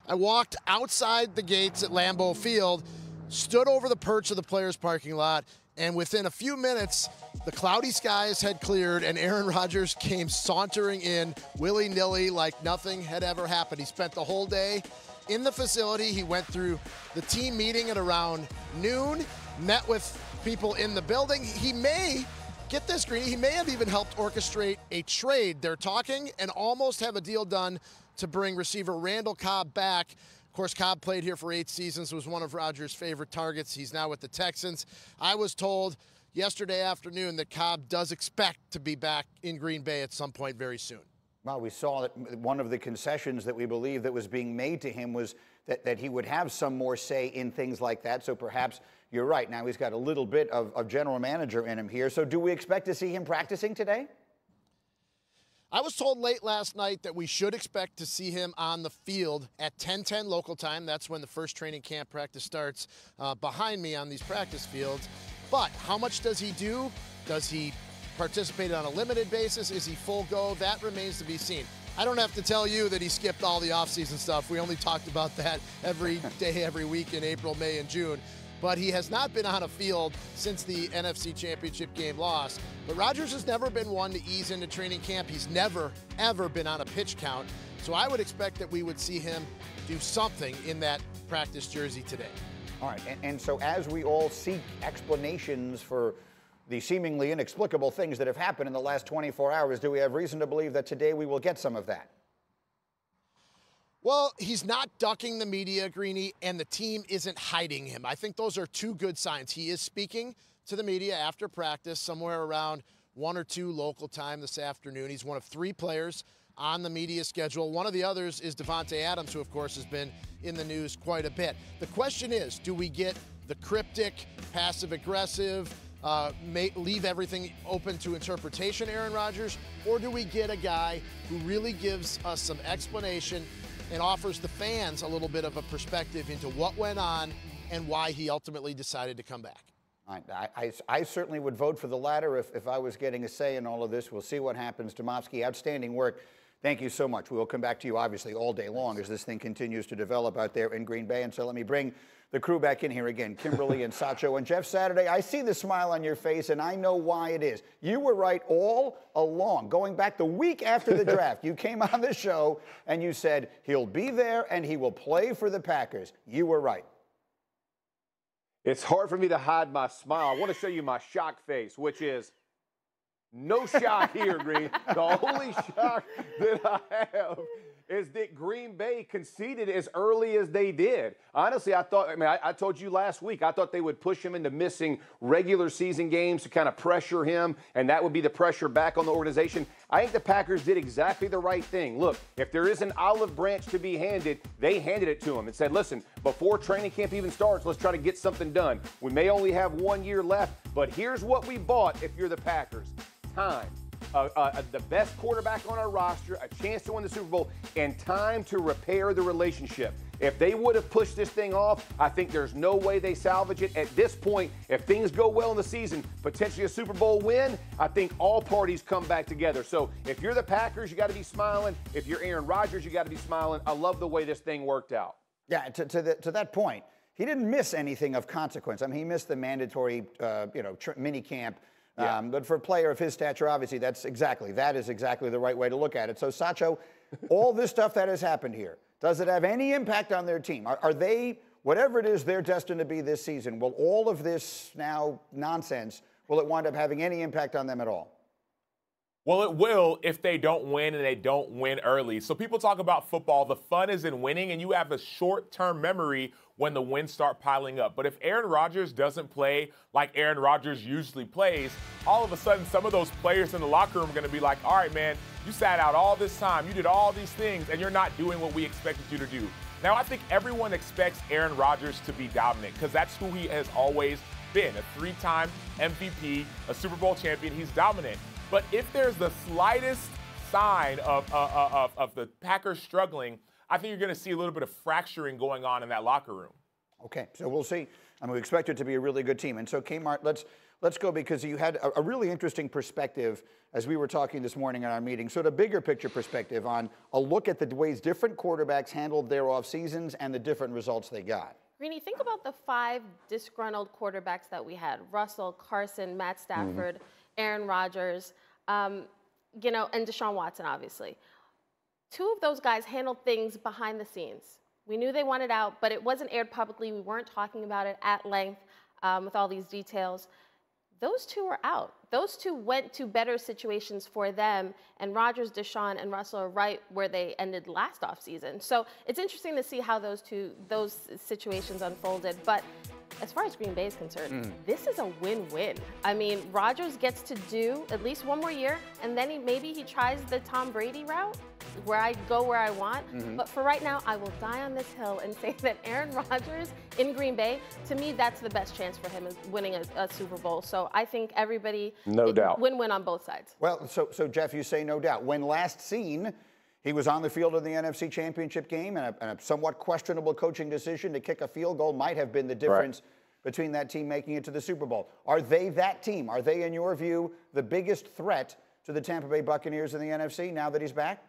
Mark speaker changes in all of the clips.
Speaker 1: I walked outside the gates at Lambeau Field, stood over the perch of the players' parking lot, and within a few minutes, the cloudy skies had cleared and Aaron Rodgers came sauntering in willy-nilly like nothing had ever happened. He spent the whole day in the facility. He went through the team meeting at around noon, met with people in the building. He may, get this, Greeny, he may have even helped orchestrate a trade. They're talking and almost have a deal done to bring receiver Randall Cobb back. Of course, Cobb played here for 8 seasons, was one of Rodgers' favorite targets. He's now with the Texans. I was told yesterday afternoon that Cobb does expect to be back in Green Bay at some point very soon.
Speaker 2: Well, we saw that one of the concessions that we believe that was being made to him was that he would have some more say in things like that. So perhaps you're right. Now he's got a little bit of general manager in him here. So do we expect to see him practicing today?
Speaker 1: I was told late last night that we should expect to see him on the field at 10:10 local time. That's when the first training camp practice starts behind me on these practice fields. But how much does he do? Does he participate on a limited basis? Is he full go? That remains to be seen. I don't have to tell you that he skipped all the offseason stuff. We only talked about that every day, every week in April, May, and June. But he has not been on a field since the NFC Championship game loss. But Rodgers has never been one to ease into training camp. He's never, ever been on a pitch count. So I would expect that we would see him do something in that practice jersey today.
Speaker 2: All right, and so as we all seek explanations for the seemingly inexplicable things that have happened in the last 24 hours, do we have reason to believe that today we will get some of that?
Speaker 1: Well, he's not ducking the media, Greeny, and the team isn't hiding him. I think those are two good signs. He is speaking to the media after practice, somewhere around 1 or 2 local time this afternoon. He's one of 3 players on the media schedule. One of the others is Davante Adams, who, of course, has been in the news quite a bit. The question is, do we get the cryptic, passive-aggressive, leave everything open to interpretation Aaron Rodgers, or do we get a guy who really gives us some explanation and offers the fans a little bit of a perspective into what went on and why he ultimately decided to come back?
Speaker 2: I certainly would vote for the latter if I was getting a say in all of this. We'll see what happens. Demovsky, outstanding work. Thank you so much. We will come back to you, obviously, all day long as this thing continues to develop out there in Green Bay. And so let me bring the crew back in here again, Kimberly and Sacho. And Jeff Saturday, I see the smile on your face, and I know why it is. You were right all along. Going back the week after the draft, you came on the show and you said, he'll be there and he will play for the Packers. You were right.
Speaker 3: It's hard for me to hide my smile. I want to show you my shock face, which is no shock here, Green. The only shock that I have is that Green Bay conceded as early as they did. Honestly, I told you last week, I thought they would push him into missing regular season games to kind of pressure him, and that would be the pressure back on the organization. I think the Packers did exactly the right thing. Look, if there is an olive branch to be handed, they handed it to him and said, listen, before training camp even starts, let's try to get something done. We may only have 1 year left, but here's what we bought if you're the Packers. Time. The best quarterback on our roster, a chance to win the Super Bowl, and time to repair the relationship. If they would have pushed this thing off, I think there's no way they salvage it. At this point, if things go well in the season, potentially a Super Bowl win, I think all parties come back together. So if you're the Packers, you got to be smiling. If you're Aaron Rodgers, you got to be smiling. I love the way this thing worked out.
Speaker 2: Yeah, to that point, he didn't miss anything of consequence. I mean, he missed the mandatory, mini camp. Yeah. But for a player of his stature, obviously, that is exactly the right way to look at it. So, Sacho, all this stuff that has happened here, does it have any impact on their team? Are they, whatever it is they're destined to be this season, will all of this now nonsense, will it wind up having any impact on them at all?
Speaker 4: Well, it will if they don't win and they don't win early. So people talk about football. The fun is in winning, and you have a short-term memory when the wins start piling up. But if Aaron Rodgers doesn't play like Aaron Rodgers usually plays, all of a sudden some of those players in the locker room are going to be like, all right, man, you sat out all this time, you did all these things, and you're not doing what we expected you to do. Now, I think everyone expects Aaron Rodgers to be dominant because that's who he has always been, a 3-time MVP, a Super Bowl champion. He's dominant. But if there's the slightest sign of the Packers struggling, I think you're going to see a little bit of fracturing going on in that locker room.
Speaker 2: Okay, so we'll see. I mean, we expect it to be a really good team. And so, Kmart, let's go, because you had a really interesting perspective as we were talking this morning in our meeting, sort of bigger picture perspective on a look at the ways different quarterbacks handled their off seasons and the different results they got.
Speaker 5: Greeny, think about the 5 disgruntled quarterbacks that we had: Russell, Carson, Matt Stafford, Aaron Rodgers, and Deshaun Watson, obviously. 2 of those guys handled things behind the scenes. We knew they wanted out, but it wasn't aired publicly. We weren't talking about it at length with all these details. Those 2 are out. Those 2 went to better situations for them, and Rodgers, Deshaun, and Russell are right where they ended last offseason. So it's interesting to see how those situations unfolded. But as far as Green Bay is concerned, this is a win-win. I mean, Rodgers gets to do at least 1 more year, and then maybe he tries the Tom Brady route, where I go where I want. But for right now, I will die on this hill and say that Aaron Rodgers in Green Bay, to me, that's the best chance for him is winning a Super Bowl. So I think everybody,
Speaker 3: no doubt,
Speaker 5: win-win on both sides.
Speaker 2: Well, so Jeff, you say no doubt. When last seen, he was on the field in the NFC Championship game, and a somewhat questionable coaching decision to kick a field goal might have been the difference between that team making it to the Super Bowl. Are they that team? Are they, in your view, the biggest threat to the Tampa Bay Buccaneers in the NFC now that he's back?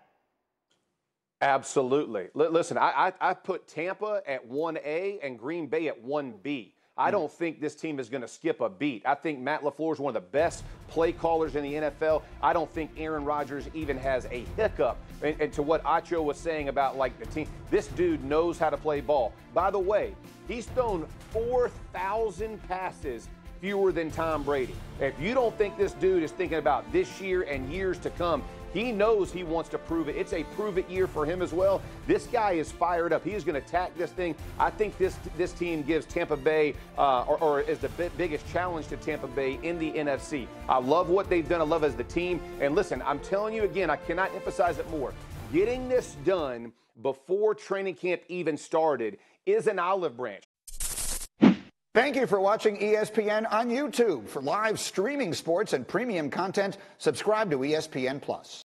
Speaker 3: Absolutely. Listen, I put Tampa at 1A and Green Bay at 1B. I don't think this team is going to skip a beat. I think Matt LaFleur is one of the best play callers in the NFL. I don't think Aaron Rodgers even has a hiccup. And to what Acho was saying about, like, the team, this dude knows how to play ball. By the way, he's thrown 4,000 passes fewer than Tom Brady. If you don't think this dude is thinking about this year and years to come, he knows he wants to prove it. It's a prove-it year for him as well. This guy is fired up. He is going to attack this thing. I think this team gives Tampa Bay, or is the biggest challenge to Tampa Bay in the NFC. I love what they've done. I love as the team. And listen, I'm telling you again, I cannot emphasize it more. Getting this done before training camp even started is an olive branch.
Speaker 2: Thank you for watching ESPN on YouTube. For live streaming sports and premium content, subscribe to ESPN+.